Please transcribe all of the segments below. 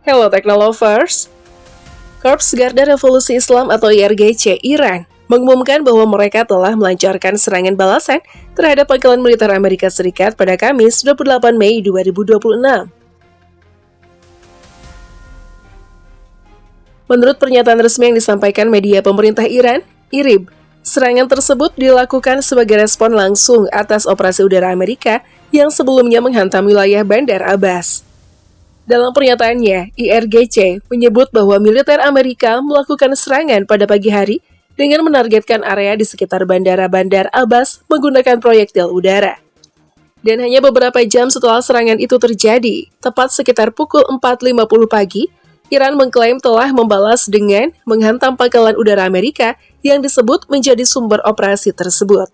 Hello Technolovers. Korps Garda Revolusi Islam atau IRGC Iran mengumumkan bahwa mereka telah melancarkan serangan balasan terhadap pangkalan militer Amerika Serikat pada Kamis 28 Mei 2026. Menurut pernyataan resmi yang disampaikan media pemerintah Iran, IRIB, serangan tersebut dilakukan sebagai respon langsung atas operasi udara Amerika yang sebelumnya menghantam wilayah Bandar Abbas. Dalam pernyataannya, IRGC menyebut bahwa militer Amerika melakukan serangan pada pagi hari dengan menargetkan area di sekitar Bandara Bandar Abbas menggunakan proyektil udara. Dan hanya beberapa jam setelah serangan itu terjadi, tepat sekitar pukul 4.50 pagi, Iran mengklaim telah membalas dengan menghantam pangkalan udara Amerika yang disebut menjadi sumber operasi tersebut.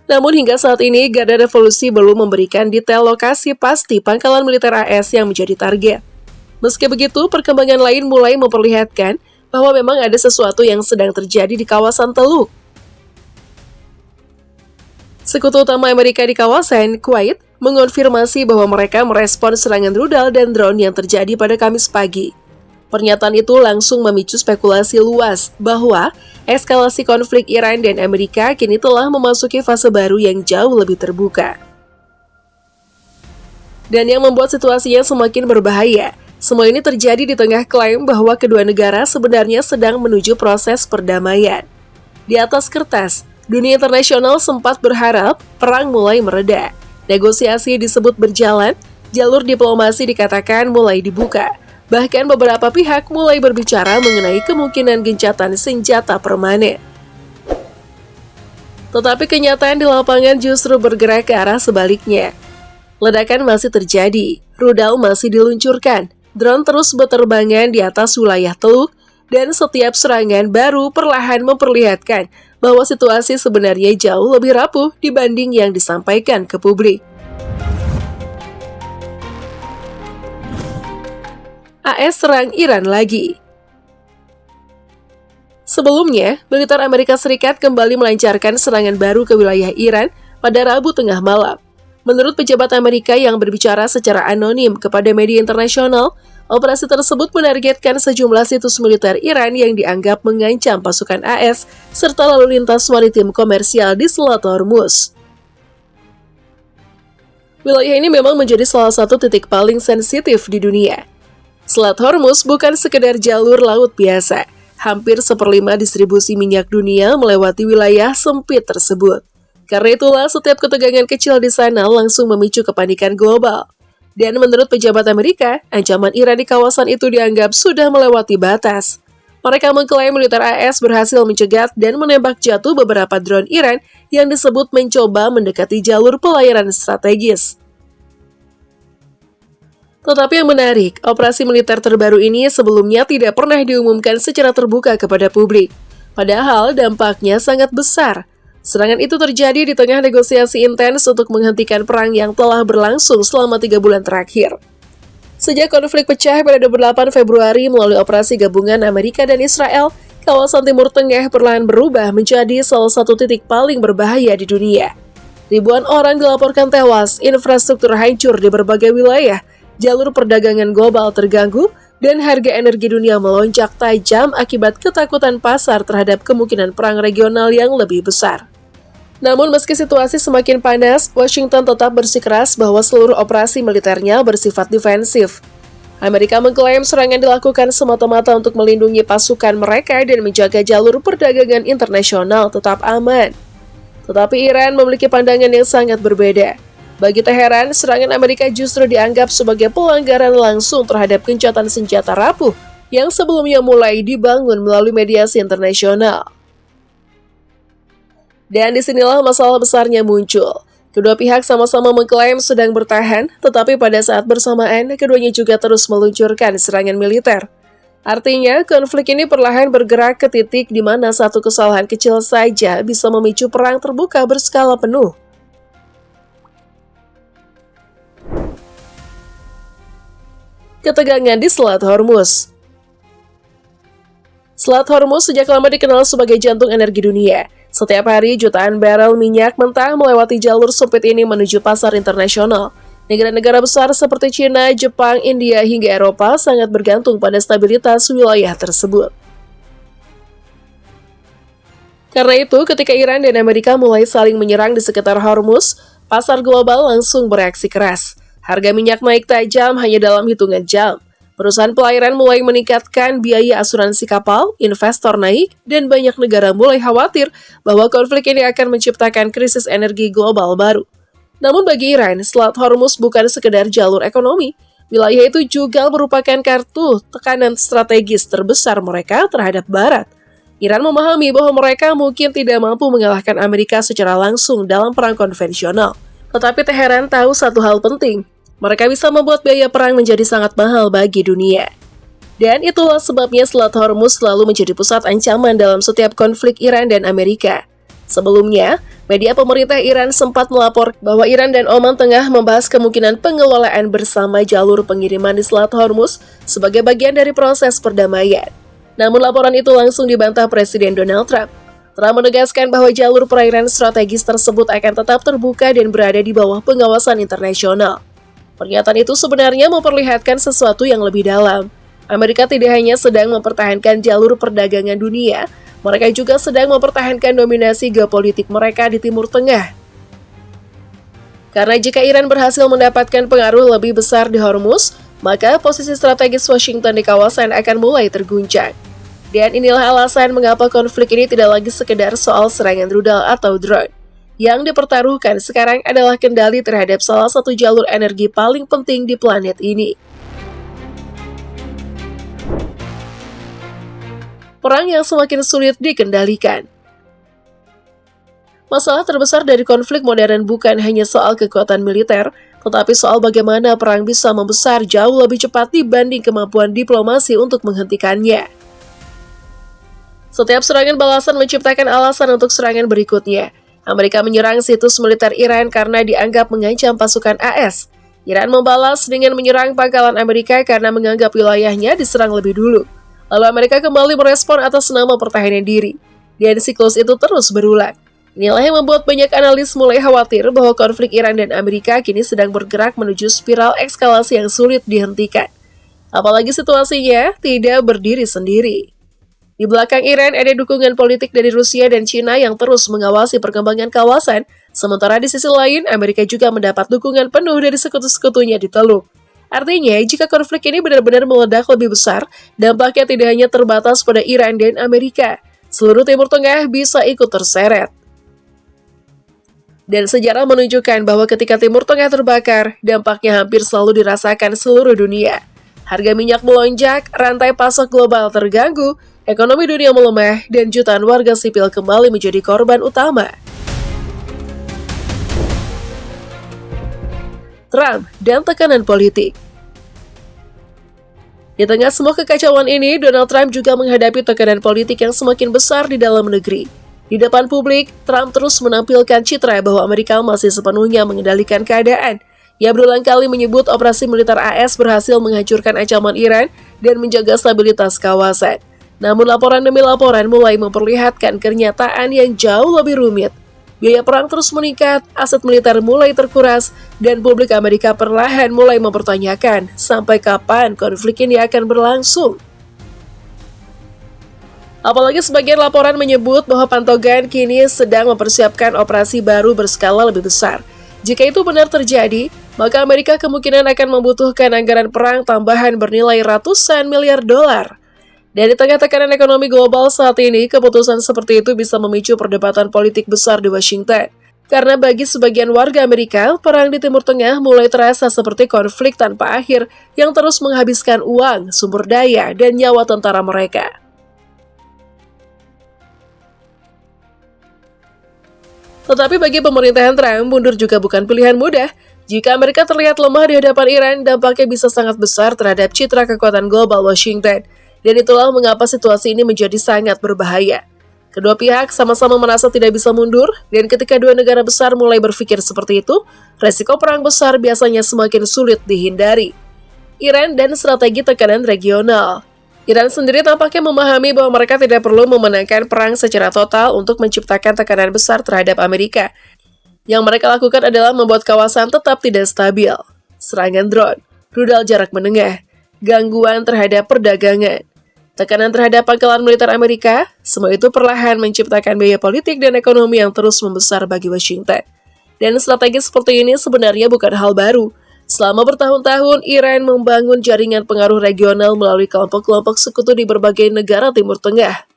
Namun hingga saat ini, Garda Revolusi belum memberikan detail lokasi pasti pangkalan militer AS yang menjadi target. Meski begitu, perkembangan lain mulai memperlihatkan bahwa memang ada sesuatu yang sedang terjadi di kawasan Teluk. Sekutu utama Amerika di kawasan, Kuwait, mengonfirmasi bahwa mereka merespons serangan rudal dan drone yang terjadi pada Kamis pagi. Pernyataan itu langsung memicu spekulasi luas bahwa eskalasi konflik Iran dan Amerika kini telah memasuki fase baru yang jauh lebih terbuka. Dan yang membuat situasinya semakin berbahaya, semua ini terjadi di tengah klaim bahwa kedua negara sebenarnya sedang menuju proses perdamaian. Di atas kertas, dunia internasional sempat berharap perang mulai mereda. Negosiasi disebut berjalan, jalur diplomasi dikatakan mulai dibuka. Bahkan beberapa pihak mulai berbicara mengenai kemungkinan gencatan senjata permanen. Tetapi kenyataan di lapangan justru bergerak ke arah sebaliknya. Ledakan masih terjadi, rudal masih diluncurkan, drone terus berterbangan di atas wilayah Teluk, dan setiap serangan baru perlahan memperlihatkan bahwa situasi sebenarnya jauh lebih rapuh dibanding yang disampaikan ke publik. AS serang Iran lagi. Sebelumnya, militer Amerika Serikat kembali melancarkan serangan baru ke wilayah Iran pada Rabu tengah malam. Menurut pejabat Amerika yang berbicara secara anonim kepada media internasional, operasi tersebut menargetkan sejumlah situs militer Iran yang dianggap mengancam pasukan AS serta lalu lintas maritim komersial di Selat Hormuz. Wilayah ini memang menjadi salah satu titik paling sensitif di dunia. Selat Hormuz bukan sekedar jalur laut biasa. Hampir 1/5 distribusi minyak dunia melewati wilayah sempit tersebut. Karena itulah setiap ketegangan kecil di sana langsung memicu kepanikan global. Dan menurut pejabat Amerika, ancaman Iran di kawasan itu dianggap sudah melewati batas. Mereka mengklaim militer AS berhasil mencegat dan menembak jatuh beberapa drone Iran yang disebut mencoba mendekati jalur pelayaran strategis. Tetapi yang menarik, operasi militer terbaru ini sebelumnya tidak pernah diumumkan secara terbuka kepada publik. Padahal dampaknya sangat besar. Serangan itu terjadi di tengah negosiasi intens untuk menghentikan perang yang telah berlangsung selama 3 bulan terakhir. Sejak konflik pecah pada 28 Februari melalui operasi gabungan Amerika dan Israel, kawasan Timur Tengah perlahan berubah menjadi salah satu titik paling berbahaya di dunia. Ribuan orang dilaporkan tewas, infrastruktur hancur di berbagai wilayah, jalur perdagangan global terganggu, dan harga energi dunia melonjak tajam akibat ketakutan pasar terhadap kemungkinan perang regional yang lebih besar. Namun meski situasi semakin panas, Washington tetap bersikeras bahwa seluruh operasi militernya bersifat defensif. Amerika mengklaim serangan dilakukan semata-mata untuk melindungi pasukan mereka dan menjaga jalur perdagangan internasional tetap aman. Tetapi Iran memiliki pandangan yang sangat berbeda. Bagi Teheran, serangan Amerika justru dianggap sebagai pelanggaran langsung terhadap gencatan senjata rapuh yang sebelumnya mulai dibangun melalui mediasi internasional. Dan disinilah masalah besarnya muncul. Kedua pihak sama-sama mengklaim sedang bertahan, tetapi pada saat bersamaan, keduanya juga terus meluncurkan serangan militer. Artinya, konflik ini perlahan bergerak ke titik di mana satu kesalahan kecil saja bisa memicu perang terbuka berskala penuh. Ketegangan di Selat Hormuz. Selat Hormuz sejak lama dikenal sebagai jantung energi dunia. Setiap hari jutaan barel minyak mentah melewati jalur sempit ini menuju pasar internasional. Negara-negara besar seperti China, Jepang, India, hingga Eropa sangat bergantung pada stabilitas wilayah tersebut. Karena itu, ketika Iran dan Amerika mulai saling menyerang di sekitar Hormuz, pasar global langsung bereaksi keras. Harga minyak naik tajam hanya dalam hitungan jam. Perusahaan pelayaran mulai meningkatkan biaya asuransi kapal, investor naik, dan banyak negara mulai khawatir bahwa konflik ini akan menciptakan krisis energi global baru. Namun bagi Iran, Selat Hormuz bukan sekedar jalur ekonomi. Wilayah itu juga merupakan kartu tekanan strategis terbesar mereka terhadap Barat. Iran memahami bahwa mereka mungkin tidak mampu mengalahkan Amerika secara langsung dalam perang konvensional. Tetapi Teheran tahu satu hal penting, mereka bisa membuat biaya perang menjadi sangat mahal bagi dunia. Dan itulah sebabnya Selat Hormuz selalu menjadi pusat ancaman dalam setiap konflik Iran dan Amerika. Sebelumnya, media pemerintah Iran sempat melapor bahwa Iran dan Oman tengah membahas kemungkinan pengelolaan bersama jalur pengiriman di Selat Hormuz sebagai bagian dari proses perdamaian. Namun laporan itu langsung dibantah Presiden Donald Trump. Trump menegaskan bahwa jalur perairan strategis tersebut akan tetap terbuka dan berada di bawah pengawasan internasional. Pernyataan itu sebenarnya memperlihatkan sesuatu yang lebih dalam. Amerika tidak hanya sedang mempertahankan jalur perdagangan dunia, mereka juga sedang mempertahankan dominasi geopolitik mereka di Timur Tengah. Karena jika Iran berhasil mendapatkan pengaruh lebih besar di Hormuz, maka posisi strategis Washington di kawasan akan mulai terguncang. Dan inilah alasan mengapa konflik ini tidak lagi sekedar soal serangan rudal atau drone. Yang dipertaruhkan sekarang adalah kendali terhadap salah satu jalur energi paling penting di planet ini. Perang yang semakin sulit dikendalikan. Masalah terbesar dari konflik modern bukan hanya soal kekuatan militer, tetapi soal bagaimana perang bisa membesar jauh lebih cepat dibanding kemampuan diplomasi untuk menghentikannya. Setiap serangan balasan menciptakan alasan untuk serangan berikutnya. Amerika menyerang situs militer Iran karena dianggap mengancam pasukan AS. Iran membalas dengan menyerang pangkalan Amerika karena menganggap wilayahnya diserang lebih dulu. Lalu Amerika kembali merespon atas nama pertahanan diri. Dan siklus itu terus berulang. Inilah yang membuat banyak analis mulai khawatir bahwa konflik Iran dan Amerika kini sedang bergerak menuju spiral eskalasi yang sulit dihentikan. Apalagi situasinya tidak berdiri sendiri. Di belakang Iran ada dukungan politik dari Rusia dan China yang terus mengawasi perkembangan kawasan, sementara di sisi lain Amerika juga mendapat dukungan penuh dari sekutu-sekutunya di Teluk. Artinya, jika konflik ini benar-benar meledak lebih besar, dampaknya tidak hanya terbatas pada Iran dan Amerika. Seluruh Timur Tengah bisa ikut terseret. Dan sejarah menunjukkan bahwa ketika Timur Tengah terbakar, dampaknya hampir selalu dirasakan seluruh dunia. Harga minyak melonjak, rantai pasok global terganggu, ekonomi dunia melemah, dan jutaan warga sipil kembali menjadi korban utama. Trump dan tekanan politik. Di tengah semua kekacauan ini, Donald Trump juga menghadapi tekanan politik yang semakin besar di dalam negeri. Di depan publik, Trump terus menampilkan citra bahwa Amerika masih sepenuhnya mengendalikan keadaan. Ia berulang kali menyebut operasi militer AS berhasil menghancurkan ancaman Iran dan menjaga stabilitas kawasan. Namun laporan demi laporan mulai memperlihatkan kenyataan yang jauh lebih rumit. Biaya perang terus meningkat, aset militer mulai terkuras, dan publik Amerika perlahan mulai mempertanyakan sampai kapan konflik ini akan berlangsung. Apalagi sebagian laporan menyebut bahwa Pentagon kini sedang mempersiapkan operasi baru berskala lebih besar. Jika itu benar terjadi, maka Amerika kemungkinan akan membutuhkan anggaran perang tambahan bernilai ratusan miliar dolar. Dan di tengah tekanan ekonomi global saat ini, keputusan seperti itu bisa memicu perdebatan politik besar di Washington. Karena bagi sebagian warga Amerika, perang di Timur Tengah mulai terasa seperti konflik tanpa akhir yang terus menghabiskan uang, sumber daya, dan nyawa tentara mereka. Tetapi bagi pemerintahan Trump, mundur juga bukan pilihan mudah. Jika Amerika terlihat lemah di hadapan Iran, dampaknya bisa sangat besar terhadap citra kekuatan global Washington. Dan itulah mengapa situasi ini menjadi sangat berbahaya. Kedua pihak sama-sama merasa tidak bisa mundur, dan ketika dua negara besar mulai berpikir seperti itu, resiko perang besar biasanya semakin sulit dihindari. Iran dan strategi tekanan regional. Iran sendiri tampaknya memahami bahwa mereka tidak perlu memenangkan perang secara total untuk menciptakan tekanan besar terhadap Amerika. Yang mereka lakukan adalah membuat kawasan tetap tidak stabil. serangan drone, rudal jarak menengah, gangguan terhadap perdagangan, tekanan terhadap pangkalan militer Amerika, semua itu perlahan menciptakan biaya politik dan ekonomi yang terus membesar bagi Washington. Dan strategi seperti ini sebenarnya bukan hal baru. Selama bertahun-tahun, Iran membangun jaringan pengaruh regional melalui kelompok-kelompok sekutu di berbagai negara Timur Tengah.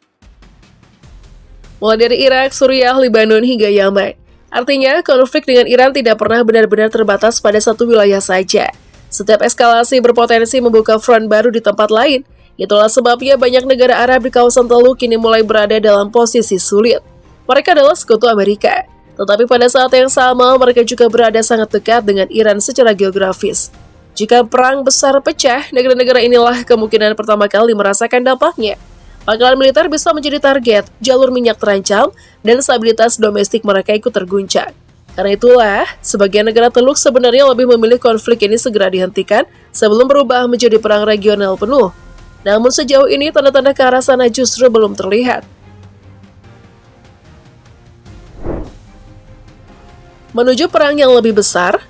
Mulai dari Irak, Suriah, Lebanon, hingga Yaman. Artinya, konflik dengan Iran tidak pernah benar-benar terbatas pada satu wilayah saja. Setiap eskalasi berpotensi membuka front baru di tempat lain. Itulah sebabnya banyak negara Arab di kawasan Teluk kini mulai berada dalam posisi sulit. Mereka adalah sekutu Amerika. Tetapi pada saat yang sama, mereka juga berada sangat dekat dengan Iran secara geografis. Jika perang besar pecah, negara-negara inilah kemungkinan pertama kali merasakan dampaknya. Pangkalan militer bisa menjadi target, jalur minyak terancam, dan stabilitas domestik mereka ikut terguncang. Karena itulah, sebagian negara Teluk sebenarnya lebih memilih konflik ini segera dihentikan sebelum berubah menjadi perang regional penuh. Namun sejauh ini, tanda-tanda ke arah sana justru belum terlihat. Menuju perang yang lebih besar,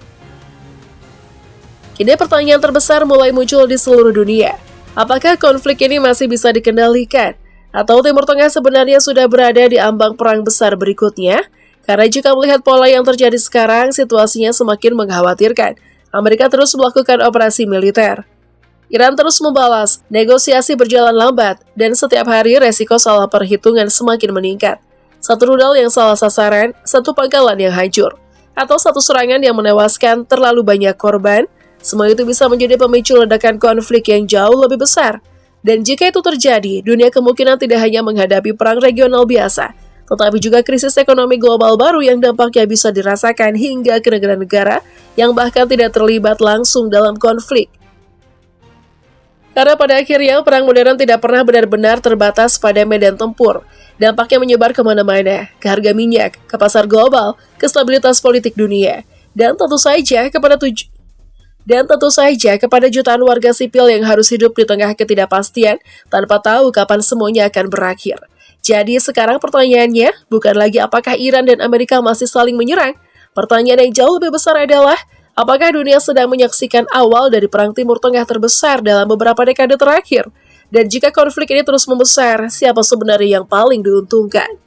kini pertanyaan terbesar mulai muncul di seluruh dunia. Apakah konflik ini masih bisa dikendalikan? Atau Timur Tengah sebenarnya sudah berada di ambang perang besar berikutnya? Karena jika melihat pola yang terjadi sekarang, situasinya semakin mengkhawatirkan. Amerika terus melakukan operasi militer. Iran terus membalas, negosiasi berjalan lambat, dan setiap hari resiko salah perhitungan semakin meningkat. Satu rudal yang salah sasaran, satu pangkalan yang hancur, atau satu serangan yang menewaskan terlalu banyak korban, semua itu bisa menjadi pemicu ledakan konflik yang jauh lebih besar. Dan jika itu terjadi, dunia kemungkinan tidak hanya menghadapi perang regional biasa, tetapi juga krisis ekonomi global baru yang dampaknya bisa dirasakan hingga ke negara-negara yang bahkan tidak terlibat langsung dalam konflik. Karena pada akhirnya, perang modern tidak pernah benar-benar terbatas pada medan tempur. Dampaknya menyebar kemana-mana, ke harga minyak, ke pasar global, ke stabilitas politik dunia, dan tentu saja kepada jutaan warga sipil yang harus hidup di tengah ketidakpastian tanpa tahu kapan semuanya akan berakhir. Jadi sekarang pertanyaannya bukan lagi apakah Iran dan Amerika masih saling menyerang. Pertanyaan yang jauh lebih besar adalah, apakah dunia sedang menyaksikan awal dari perang Timur Tengah terbesar dalam beberapa dekade terakhir? Dan jika konflik ini terus membesar, siapa sebenarnya yang paling diuntungkan?